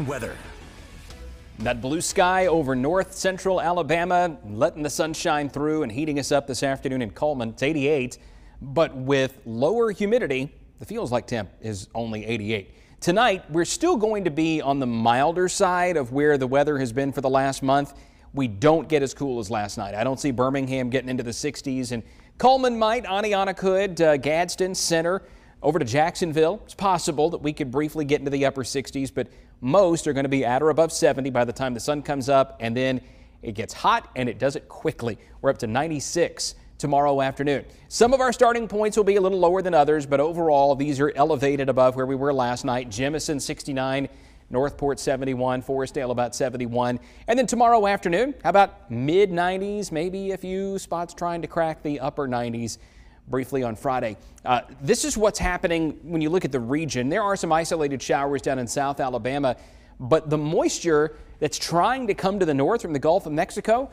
Weather. That blue sky over north central Alabama, letting the sun shine through and heating us up this afternoon in Coleman. It's 88, but with lower humidity, the feels like temp is only 88. Tonight, we're still going to be on the milder side of where the weather has been for the last month. We don't get as cool as last night. I don't see Birmingham getting into the 60s, and Coleman might, Aniana could, Gadsden, Center, over to Jacksonville. It's possible that we could briefly get into the upper 60s, but most are going to be at or above 70 by the time the sun comes up, and then it gets hot, and it does it quickly. We're up to 96 tomorrow afternoon. Some of our starting points will be a little lower than others, but overall, these are elevated above where we were last night. Jemison 69, Northport 71, Forestdale about 71. And then tomorrow afternoon, how about mid 90s, maybe a few spots trying to crack the upper 90s. Briefly on Friday. This is what's happening when you look at the region. There are some isolated showers down in South Alabama, but the moisture that's trying to come to the north from the Gulf of Mexico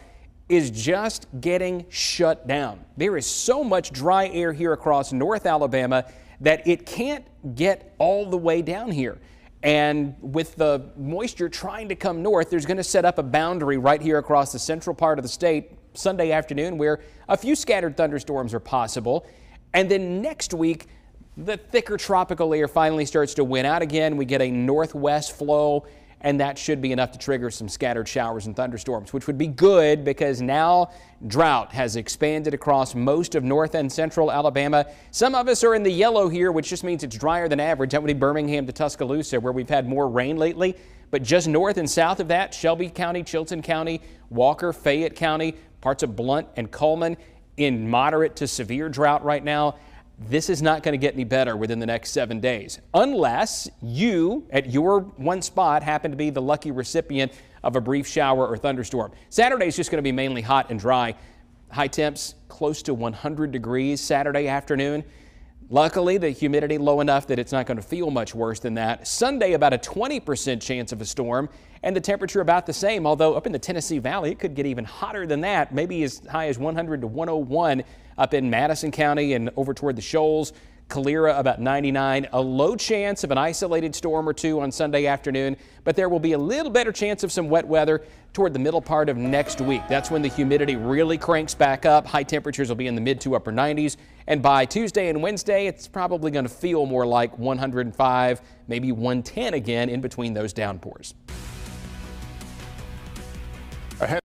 is just getting shut down. There is so much dry air here across North Alabama that it can't get all the way down here. And with the moisture trying to come north, there's going to set up a boundary right here across the central part of the state Sunday afternoon where a few scattered thunderstorms are possible. And then next week, the thicker tropical air finally starts to win out again. We get a northwest flow, and that should be enough to trigger some scattered showers and thunderstorms, which would be good because now drought has expanded across most of north and central Alabama. Some of us are in the yellow here, which just means it's drier than average. That would be Birmingham to Tuscaloosa, where we've had more rain lately. But just north and south of that, Shelby County, Chilton County, Walker, Fayette County, parts of Blount and Coleman in moderate to severe drought right now. This is not going to get any better within the next 7 days, unless you, at your one spot, happen to be the lucky recipient of a brief shower or thunderstorm. Saturday is just going to be mainly hot and dry. High temps close to 100 degrees Saturday afternoon. Luckily, the humidity low enough that it's not going to feel much worse than that. Sunday, about a 20% chance of a storm, and the temperature about the same, although up in the Tennessee Valley, it could get even hotter than that, maybe as high as 100 to 101 up in Madison County and over toward the Shoals. Calera about 99. A low chance of an isolated storm or two on Sunday afternoon, but there will be a little better chance of some wet weather toward the middle part of next week. That's when the humidity really cranks back up. High temperatures will be in the mid to upper 90s. And by Tuesday and Wednesday, it's probably going to feel more like 105, maybe 110 again in between those downpours.